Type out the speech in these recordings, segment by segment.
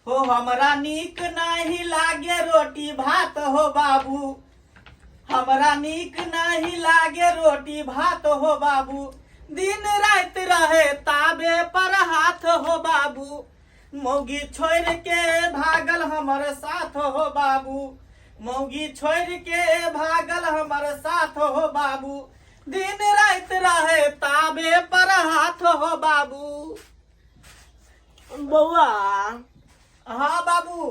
हो हमरा नीक नहीं लागे रोटी भात हो बाबू, हमरा नीक नहीं लागे रोटी भात हो बाबू, दिन रात रहे ताबे पर हाथ हो बाबू, मौगी छोड़ के भागल हमर साथ हो बाबू, मौगी छोड़ के भागल हमर साथ हो बाबू, दिन रात रहे ताबे पर हाथ हो बाबू। बउआ हाँ बाबू।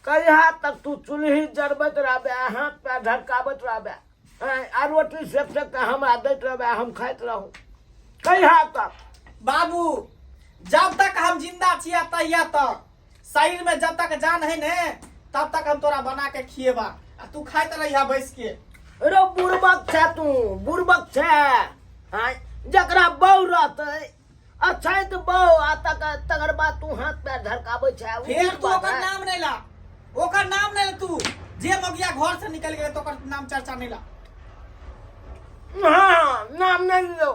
कहिया तक तू चूल्ही जरबत रहबे, हाथ पे ढरकावत रहबे आ रोटी सेक सेक के हमरा दैत रहबे, हम खाइत रहूं कहिया तक? बाबू जब तक हम जिंदा छिया तहिया तक, शरीर में जब तक जान है ने तब तक हम तोरा बना के खिएबा, आ तू खाइत रहिया बैस के। रो बुड़बक छे तू, बुड़बक छे। जकरा बहू रहते अच्छा तो बहू आ तकर बाद तू हाथ पैर धरकाबै छे। फिर तू ओकर नाम नहीं ला, ओकर नाम नहीं ला तू। जे मगिया घर से निकल गए तो ओकर नाम चर्चा नहीं ला। हाँ नाम नहीं लो,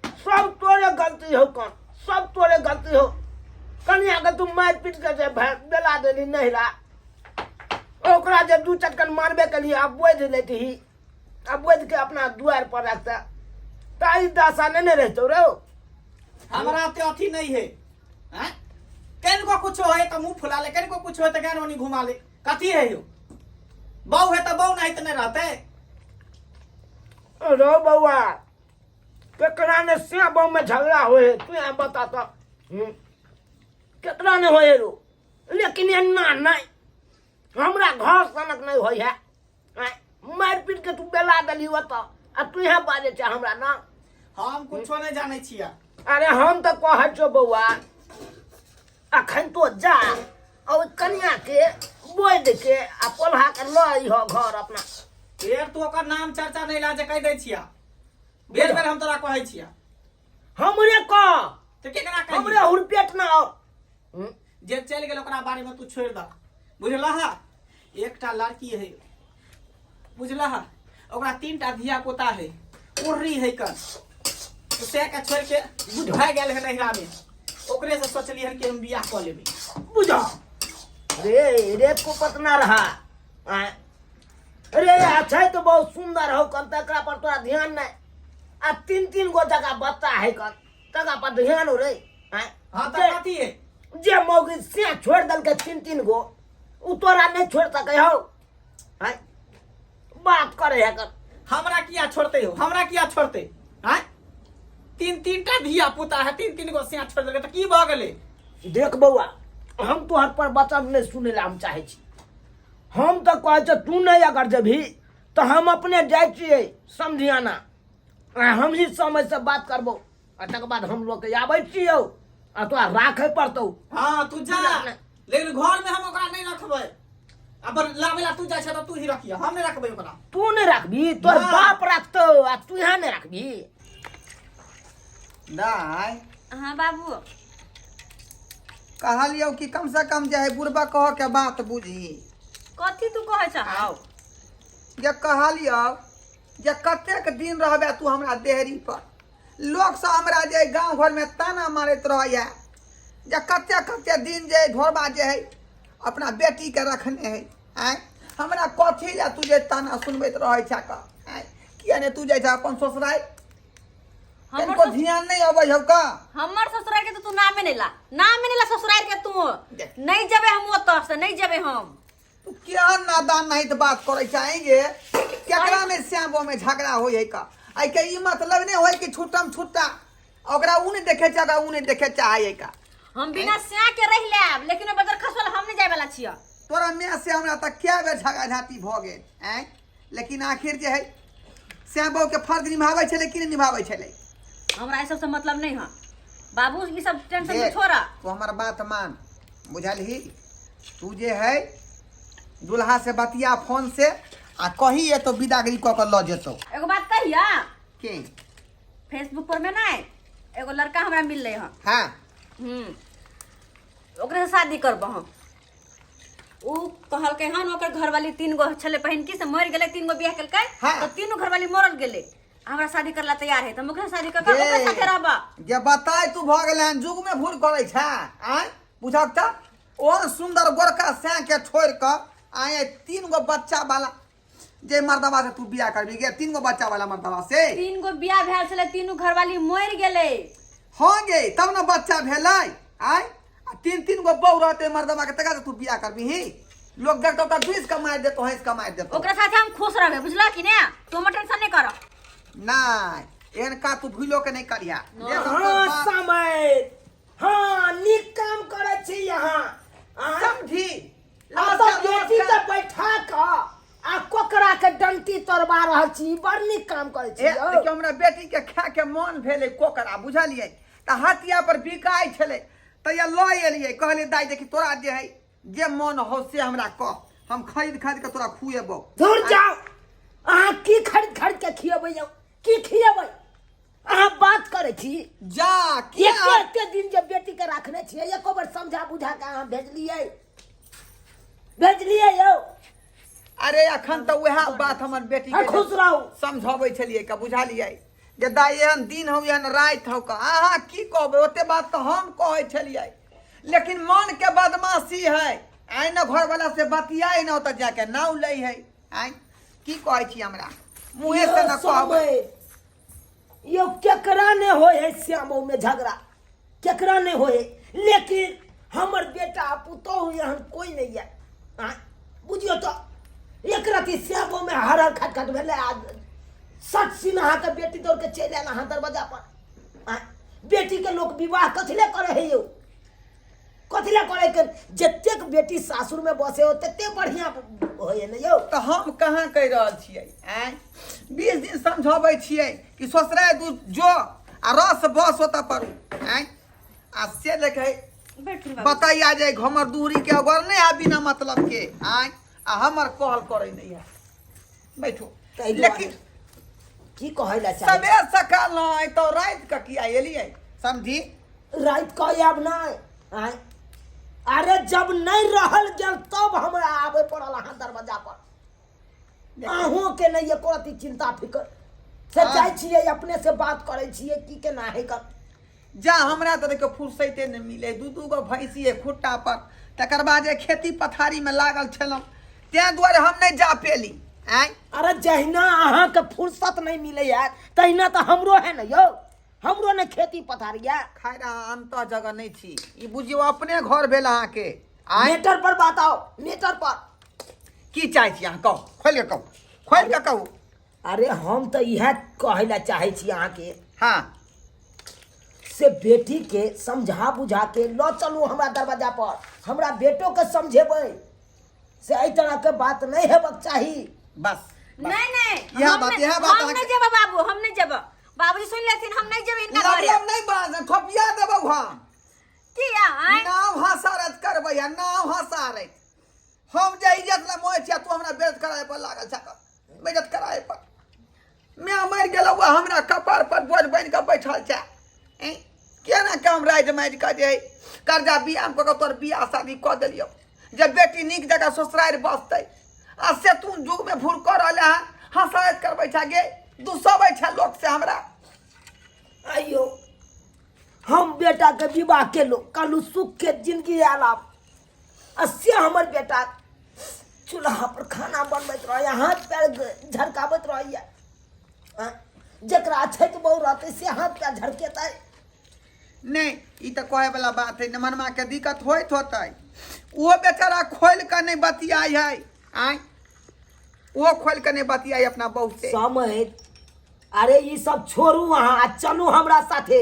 सब तोरे गलती हो कौन, सब तोरे गलती हो। कन्या के तू मार पीट के बेला देली नहीं ला, ओकरा जब दू चटकन मारबे के लिए अब बोझ लेती ही, अब बोझ के अपना द्वार पर रखता ताई दासा नहीं रहते रे। हमारा ते अथी नहीं है, हैं? कहीं को कुछ हो तो मुंह फुला ले, कहीं को कुछ हो तो ज्ञान वानी घुमा ले। कथी है यो? बहू है तो बहू नहीं तो नहीं रहते। रो बउआ केकरा ने से बहू में झगड़ा होए तू यहाँ बता तो। केकरा ने होए रो, लेकिन एना नहीं हमरा घर सनक नहीं होई है। मार पीट के तू बेला देली होता आ तू यहाँ बाजे छे हमरा ना। हम कुछ नहीं जाने छिया। अरे हम तो कह छो बउआ अखन तो जा और कन्या के बोझ के आ पोल्हा के लई हो घर अपना। फिर तू ओकर नाम चर्चा नहीं ला जे कह दे छिया। बेर बेर हम तोरा कहै छिया। हमरे कह तो केकरा कही? हमरे हुरपेट ना हो। जे चल गेल ओकरा बारे में तू छोड़ दा, बुझलहा? एकटा लड़की है, बुझलहा? ओकरा 3टा धिया पोता है, उर्री है कर, उसे के छोड़ के बुढ़ भाई गेल है नहिरा में। ओकरे से सोचली हन कि हम बियाह क लेबे। बुझा रे रे को पतना रहा अरे अच्छा तो बहुत सुंदर हो कल तकरा पर तोरा ध्यान नहीं आ 3 गो जगह बच्चा है कल तकरा पर ध्यान हो रे। हाँ तो कथी है? जे मौगी से छोड़ दल के 3 गो उ तोरा नहीं छोड़ सके हो। बात करे है कर हमरा किया छोड़ते हो? हमरा किया छोड़ते? हैं? 3-3टा धिया पुता है, 3 गो सिया छोड़ देलके तो की भ गेले? देख बउआ हम तोहर पर वचन नहीं सुने ला हम चाहे छी। हम तो कहे छ तू नहीं अगर जभी तो हम अपने जाए छिए समझियाना, हम ही समय से बात करबो तकर बाद हम लोग के आबै छियो आ तोरा राखे पड़तौ। हाँ तू जा, लेकिन घर में हम ओकरा नहीं रखबै। अब लावेला तू जाय छ त तू ही रखिया, हम नहीं रखबै ओकरा। तू नहीं रखबी, तोर बाप रखतो आ तू यहाँ नहीं रखबी। दाई हाँ बाबू कहलियो कि कम से कम जे है बुढ़बा कह के बात बुझी। कथी तू कहे छहाउ? जे कहलियो जे कतेक दिन रहबे तू हमरा देहरी पर, लोग सब हमरा जे गांव घर में ताना मारत रहया जे कते दिन जे घरबा जे है अपना बेटी के रखने है। हमरा कथी ले तू जे ताना सुनबैत रहै छ का? किया ने तू जे छ अपन ससुराल हमको ध्यान नहीं अबै हो का? हमर ससुराल के तो तू नामे नहीं ला, नामे नहीं ला ससुराल के। तू नहीं जबे हम ओतऽ से नहीं जबे हम। तू क्या नादान नहीं तो बात करे चाहिए? केकरा में श्यामो में झगड़ा होय है का? आई के ई मतलब नहीं होय कि छुट्टम छुट्टा ओकरा उ नहीं देखे चाहे उ नहीं देखे चाहे का? हम बिना स्या के रह लेब, लेकिन बदर खसल हम नहीं जाय वाला छिया। तोरा में से हमरा तक क्या बेर झगड़ा झाटी भ गेल हैं, लेकिन आखिर जे है श्यामो के फर्ज निभाबै छै लेकिन नहीं निभाबै छै। हमरा ऐसा से मतलब नहीं है बाबू, ये सब टेंशन देख, छोड़ा। तू हमार बात मान, बुझलही? तू जे है दुल्हा से बतिया फोन से आ कही है तो विदागरी क के ल जेतो। एगो बात कहिया के फेसबुक पर में ना एगो लड़का हमरा मिल रहे हैं। हां ओकरे से शादी करब हम। उ कहल के हन ओकर घरवाली 3 गो छले बहन की से मर गेले, 3 गो बियाह केलकै हाँ। तो 3 घरवाली मरल गेले। हमरा शादी करला तैयार है, तो हम ओकरे शादी कर के ओकरे साथे रहबा। जे बताय तू भ गेलै जुग में भूल करै छ। बुझाता ओ सुंदर गोरका से के छोड़ के आए 3 गो बच्चा वाला जे मर्दवा से तू बियाह करबी गे 3 गो बच्चा वाला मर्दवा से 3 गो बियाह भेल छले, तीनू घरवाली मर गेले। हाँ गे तब ना बच्चा भेलै आय 3 गो बहू रहते मर्दवा के तका से तू बियाह करबी ही लोग देखतो त 20 का मार देतो है इसका मार देतो ओकरा साथे हम खुश रहबे, बुझला कि ने? तुम टेंशन नहीं करो। नहीं एहन का तू भूलो के नहीं करिया हाँ समय हाँ निक काम करे छी यहाँ समझी बेटी के बैठा के आ कोकरा के डंटी तोड़वा रहल छी, बड़ निक काम करे छी। देखियो हमरा बेटी के खा के मन भेले कोकरा बुझलिए त हटिया पर बिकाय छले त या ल एलिए कहले दाई देखी तोरा जे है जे मन हो से हमरा कह हम खरीद के तोरा खुएबो। दूर जाओ अहाँ की खरीद के खियबै जाओ की खियबै अहाँ बात करे छी जा किया एते दिन जब बेटी के रखने छियै एको बार समझा बुझा के अहाँ भेजलिए यौ। अरे अखन तो वह बात हमर बेटी के खुश रहू समझाबै छलिए का बुझलिए जे दाई एहन दिन हो एहन रात हो का अहाँ की कहबै ओते बात तो हम कहै छलिए लेकिन मन के बदमाशी है आइ न घर वाला से बतियाई न त जाके नाउ लै है आइ की कहै छी हमरा मुंहे से न कहबै यो केकरा ने होय है श्यामो में झगड़ा केकरा ने होय है लेकिन हमर बेटा पुतोह यहाँ कोई नहीं है बुझियो तो एक राती श्यामो में हर खटखट भेले सट सिन्हा के बेटी दौड़ के चल आना दरवाजा पर बेटी के लोग विवाह कथिले करे है यो कथिले करे के जतेक बेटी सासुर में बसे हो तते बढ़िया होय न यो। तो हम कहाँ कह रहल छियै 20 दिन समझाबै छियै कि ससुराल दू जो आ रस बस होता पड़ू आ से लेके बताइया जे हमर दूरी के अगर नहीं आ बिना मतलब के आ हमर कहल करे नहीं है बैठो लेकिन की कहै ला चाहे सबेर सकाल नहीं तो रात का किया एलिए समझी रात का आब नहीं अरे जब नहीं रहल गेल तब हमरा आवे पड़ल अहाँ दरवाजा पर अहों के नहीं एको रती चिंता फिकर से जाय छियै अपने से बात करे छियै की केना है कर जा हमरा तो देखो फुर्सते नहीं मिले दू गो भैंसी है खुट्टा पर तकर बाद खेती पथारी में लागल छलम ते दुआरे हम नहीं जा पेली अरे जहिना अहाँ के फुर्सत नहीं मिले यार तहिना तो हमरो है न यो हमरो ने खेती पथारिया खायरा अंत जगह नहीं थी ई बुझियो अपने घर भेल अहाँ के मीटर पर बताओ मीटर पर की चाहे छी अहाँ कहो खोल के कहू अरे हम तो यह कहे ला चाहे छी अहाँ के हाँ से बेटी के समझा बुझा के लो चलू हमरा दरवाजा पर हमरा बेटो के समझेबै से एहि तरह के बात नहीं हेबक चाही बस नहीं यह हम बात हम नहीं जेब बाबू, हम नहीं जेब बाबूजी सुन लेथिन हम नहीं जेब इनका घरे मतलब नहीं बात थपिया देबो हम किया नाम हसारत करबै नाम हसारत हम जे इज्जत ला मोह छिया तू हमरा बेइज्जत कराए पर लागल छ बेइज्जत कराए पर मैं मर गेलौ हमरा कपार पर बोझ बन के बैठल छ केना काम राज माज के जे कर्जा बियाह को तोर बियाह शादी क देलियो जब बेटी निक जगह ससुराल बसतै आ से तू जुग में भूर कर रहले हसारत करबै छ गे दुसबै छ लोग से हमरा आइयो हम बेटा के विवाह के लो कालू सुख के जिंदगी आलाम अस्य हमर बेटा चूल्हा पर खाना बनबैत रह हाथ पैर झरकाबैत रह जकरा छैत बहु रहते से हाथ पैर झरकेतै नहीं ई तो कहे वाला बात है न मनमा के दिक्कत होत होतै वो बेचारा खोल के नहीं बतियाई है वो खोल के नहीं बतियाई अपना बहू से समय अरे ये सब छोड़ू अहाँ चलू हमरा साथे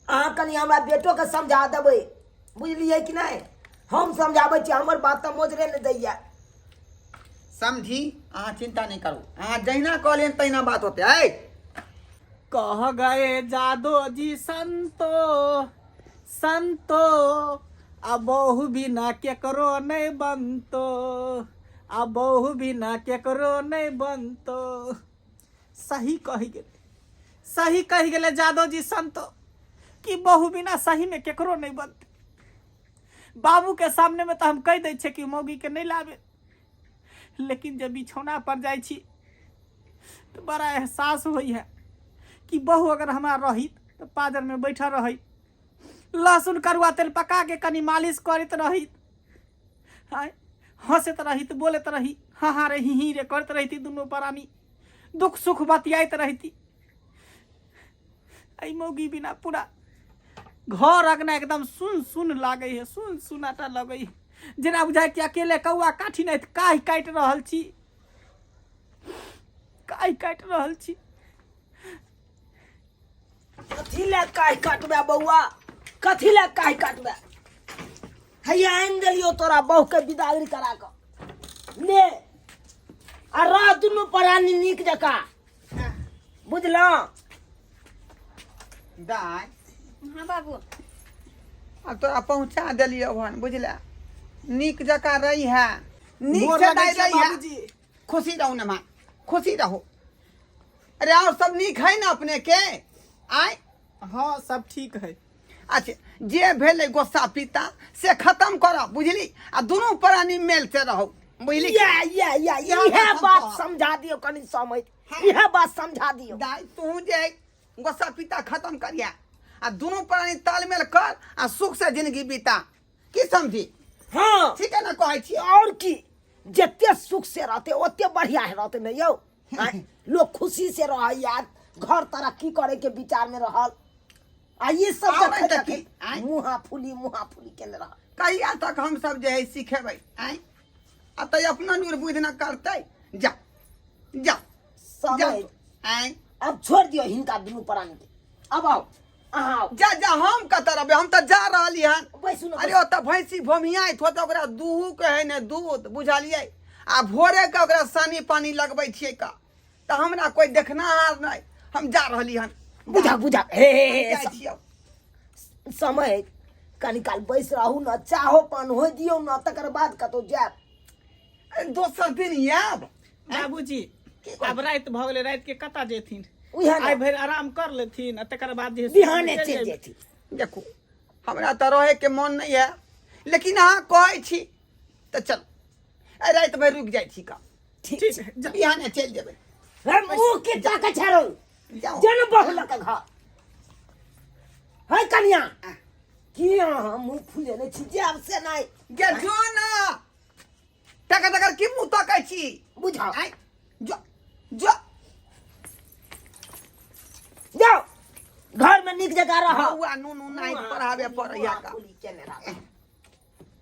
अहाँ कनी हमरा बेटो के समझा देबै बुझलिए कि नहीं हम समझाबै छी हमर बात तो मोजरे नहीं दैया समझी अहाँ चिंता नहीं करू अहाँ जहिना कहलियन तहिना बात होते है कह गए जादो जी संतो अब बहु बिना केकरो नहीं बनतो अब बहु बिना केकरो नहीं बनतो सही कही गेले जादो जी संतो कि बहु बिना सही में केकरो नहीं बनते बाबू के सामने में तो हम कह दे कि मौगी के नहीं लावे लेकिन जब बिछौना पर जाए छी तो बड़ा एहसास होई है कि बहू अगर हमारा रही तो पादर में बैठा रही लहसुन करुआ तेल पका के कनी मालिश करत रही, हंसत रही, बोलत रही, हाँ रे ही रे करत रही, दोनों प्राणी दुख सुख बतियात रही। आई मौगी बिना पूरा घर अगना एकदम सुन सुन लागे है, सुन सुनाटा लगे है, जेना बुझाय कि अकेले कौआ काठी नहीं काहे काटि रहल छी, काहे काटि रहल छी। कथी ले काहे काटबे बौआ, कथी ले काहे काटबे? हैया आइन देलियो तोरा बहू के विदागरी करा के ले आ रह दुनू प्राणी नीक जका, बुझलो? दाय हाँ बाबू, अब तोरा पहुंचा दिलियो भन, बुझला? नीक जका रही है, नीक मोर से लगै दाय छै रही है, बाबूजी। खुशी रहो ना माँ, खुशी रहो। अरे और सब नीक है ना अपने के? आय हाँ सब ठीक है। अच्छा, जे भेले गोस्सा पिता से खत्म करो, बुझली? आ दोनों प्राणी मेल से रहो, बुझली? या यह बात समझा दियो, कनी समझ, यह बात समझा दियो। दाई तू जे गोस्सा पिता खत्म करिया आ दोनों प्राणी तालमेल कर आ सुख से जिंदगी बिता, की समझी? हाँ ठीक है ना कहै छी? और की, जते सुख से रहते ओते बढ़िया रहते नहीं यौ। लोग खुशी से रह यार, घर तरक्की करे के विचार में रहल, आ ये सब आबै देखे त की, देखे आँय? मुहा फूली केले रह। कहिया तक हम सब जे है सिखेबै? आय अब तो अपना नूर बुझ न करते। जा जा समझ, आय अब छोड़ दियो हिनका दुनू प्राणी के, अब आओ अहाँ आओ। जा जा, हम कतऽ रहबै? हम तो जा रहली हन। बैसू न, अरे ओतऽ भैंसी भोमियाइत हो तऽ ओकरा दूहू के है ने दूध, बुझलियै? आ भोरे के ओकरा सानी पानी लगबै छियै का, तऽ हमरा कोई देखनाहार नहीं, हम जा रहली हन। बुझा बुझा हे जाइ छियौ। समय कनी काल बैस रहू न, चाहो पान हो दियो न, तकर बाद कतौ जायब। अरे दोसर दिन आयब। बाबूजी अब रात भ गेलै, रात के कतऽ जेथिन? उहे न। आइ भरि आराम कर लेथिन आ तकर बाद जे बिहाने चलि जेथिन। देखू हमरा तऽ रहे के मन नहीं है, लेकिन अहाँ कहै छी तऽ चल, आइ रात भर रुक जाइ छी का, ठीक ठीक है, जा। बिहाने चलि जेबै। हम मुंह के ताके छरो जाओ। जन बहुल के घर है कन्या की अहाँ मुंह फुले ने छी जाब से नहीं गे जो ना, टका टका की मुंह तकै छी? बुझाओ। आय जो जो जाओ घर में निक जगह रहो। बउआ नूनू नहीं पढ़ावे पड़ैया का,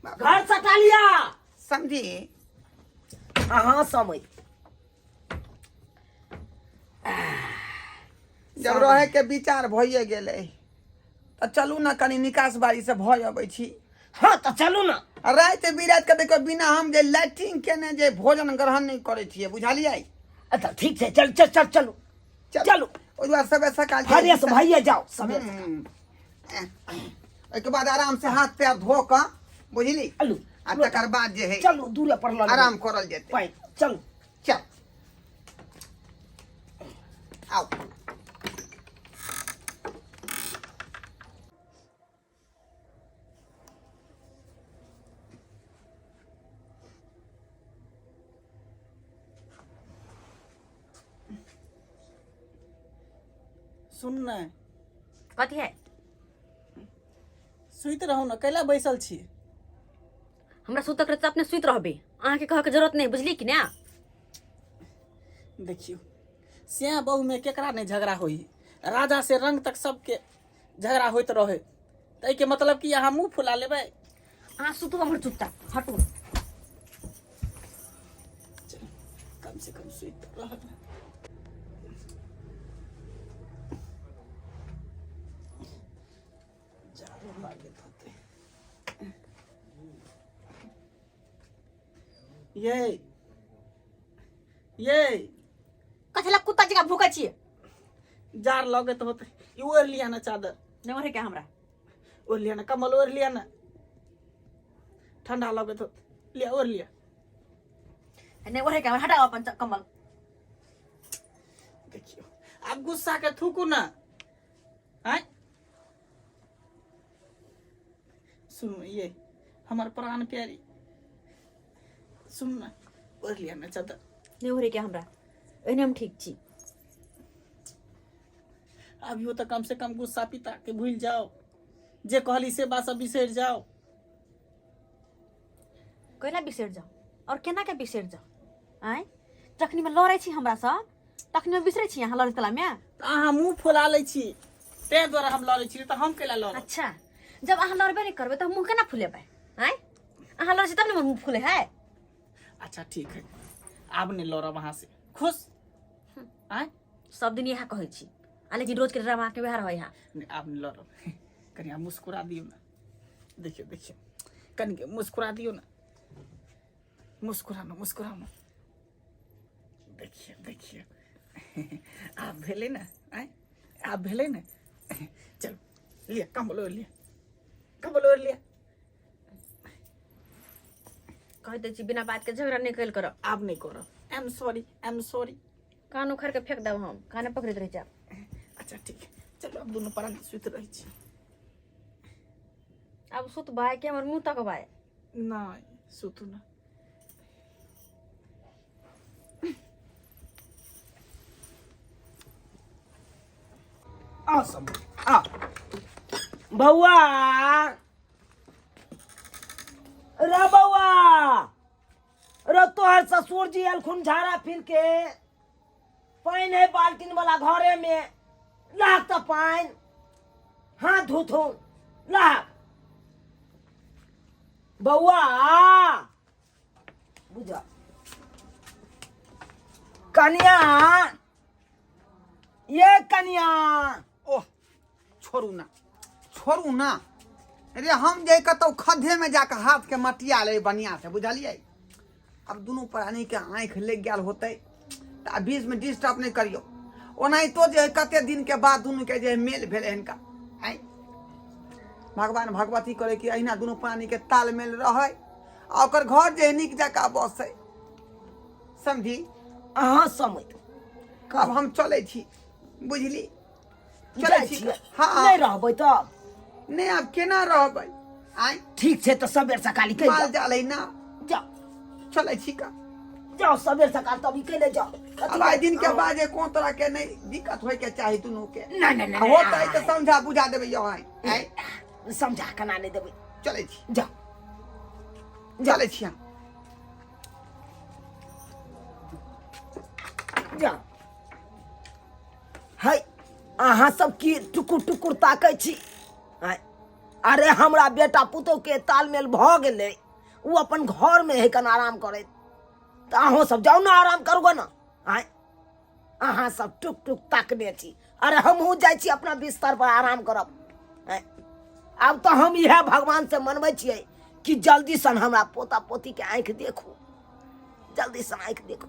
घर सटा लिया, समझी? अहाँ समझ। जब रहे के विचार भइए गेलै तऽ चलू ना कनी निकास बाड़ी से भऽ अबै छी। हाँ तो चलू ना। रात बिरात के देखो बिना हम जे लैट्रिन केने जे भोजन ग्रहण नहीं करे छियै, बुझलियै? अच्छा ठीक है, चल चल चल चलो चलो, ओइ दुआरे सबे सकाल हरियस भैया जाओ सबे। ओइके बाद आराम से हाथ पैर धो क, बुझली? अलू आ तकर बाद जे है चलो दूरे पर लो आराम करल जेतै। पाई चलो। चल आओ। सुन न, कथी है? सुति रहू न, कैला बैसल छी? हमरा सुतक रहते अपने सुत रहबे, अहाँ के कहे के जरूरत नहीं, बुझली कि ना? देखियो सिया बहू में केकरा नहीं झगड़ा होई, राजा से रंग तक सबके झगड़ा होइत रहे, तै के मतलब कि अहाँ मुंह फुला लेबै? अहाँ सुतू हमर चुपचाप, हटू। चल, कम से कम सुइत रह। जाड़ो लागत होतै। ये कथला कुत्ता जगह भूखा छिए? जार लगत होतै, ई ओढ़ लिया ना चादर, नहीं ओढ़े क्या हमरा? ओढ़ लिया ना, कम्बल ओढ़ लिया ना, ठंडा लगत होतै, लिया ओढ़ लिया। नहीं ओढ़े क्या? हटाओ अपन कम्बल। देखियो आप गुस्सा के थूकू ना, हैं? सुन ये हमार प्राण प्यारी, सुन ना, ओढ़ लिया ना चादर। नहीं ओढ़े क्या हमरा? एने हम ठीक छी। अभी तो कम से कम गुस्सा पिता के भूल जाओ। जे कहली से बात सब बिसरि जाओ। कैला बिसरि जाओ और केना के बिसरि जाओ आय जखनी में लड़ै छी हमरा सँ तखनी में बिसरै छी अहाँ लड़ै तला में। तऽ अहाँ मुँह फुला लै छी ताहि दुआरे हम लड़ै छी, तऽ हम कैला लड़ब? अच्छा जब अहाँ लड़बे नहीं करबे तो मुंह केना फुलेबै आय अहाँ लड़ै छी तब ने मुंह फुले है। अच्छा ठीक है, आब नहीं लड़ब अहाँ से, खुश? आय सब दिन यह कहै छी आ लेकिन रोज के ड्रामा के व्यवहार है यहाँ। नहीं आब नहीं लड़ब। कनी आप मुस्कुरा दियो ना, देखियो देखियो कनी के मुस्कुरा दियो ना, मुस्कुराना मुस्कुराना, देखिए देखिए आप भेले ना, आय आप भेले ना, चलो लिया कंबल ओढ़ लिया, कंबल ओढ़ लिया। कह दे छी बिना बात के झगड़ा नहीं कैल करब। आप नहीं करो, I am sorry, I am sorry. कान उखाड़ के फेंक दब हम, काने पकड़ित रह जाब। अच्छा ठीक है, चलो अब दोनों प्राणी सुत रही छी। अब सुत बाय के हमर मुंह तक बाय। नहीं सुतू ना। आ सब आ बउआ, रे बउआ, रे तोहर ससुर जी अलखुन झाड़ा फिर के पानी है बाल्टीन वाला घरे में, लाग तो पानी हाथ धोथो लाग बउआ बुझा कन्या, ये कन्या। ओह छोड़ू ना, छोड़ू ना। अरे हम जे कतौ खद्धे में जाकर हाथ के मटिया ले बढ़िया से, बुझलिए? अब दोनों प्राणी के आँख लग गया होते तो बीच में डिस्टर्ब नहीं करियो। ओनाहितो जे कते दिन के बाद दोनों के जे मेल भेले हिनका, आय भगवान भगवती करे कि अहिना दोनों प्राणी के तालमेल रहे आ ओकर घर जे नीक जका बसे, समझी? अहाँ समझ अब हम चले छी, बुझली? चलै छी। हाँ नहीं रहबै तब नहीं अब केना रहबै? आय ठीक छै तो सबेर सकाली कहि माल जाओ, जाले ना, जाओ चले छी का। जाओ सबेर सकाल तभी कहि ले जाओ। अब आइ दिन के बाद कोन तरह के नहीं दिक्कत होय के चाही दोनों के। नहीं नहीं नहीं होतै तो समझा बुझा देबै यो। आय समझा कना नहीं देबै, चले छी, जाओ चले छी हम। जाओ। है अहाँ सब की टुकुर टुकुर ताकै छी? आय अरे हमरा बेटा पुतोह के तालमेल भ गेलै, वो अपन घर में है कन आराम करे, तो अहों सब जाओ ना आराम करू ना। आय अहाँ सब टुक टुक ताकने छी, अरे हमहूँ जाइ छी अपना बिस्तर पर आराम करब। आय अब तो हम यह भगवान से मनबै छियै कि जल्दी सन हमरा पोता पोती के आँखि देखू, जल्दी सन आँखि देखू।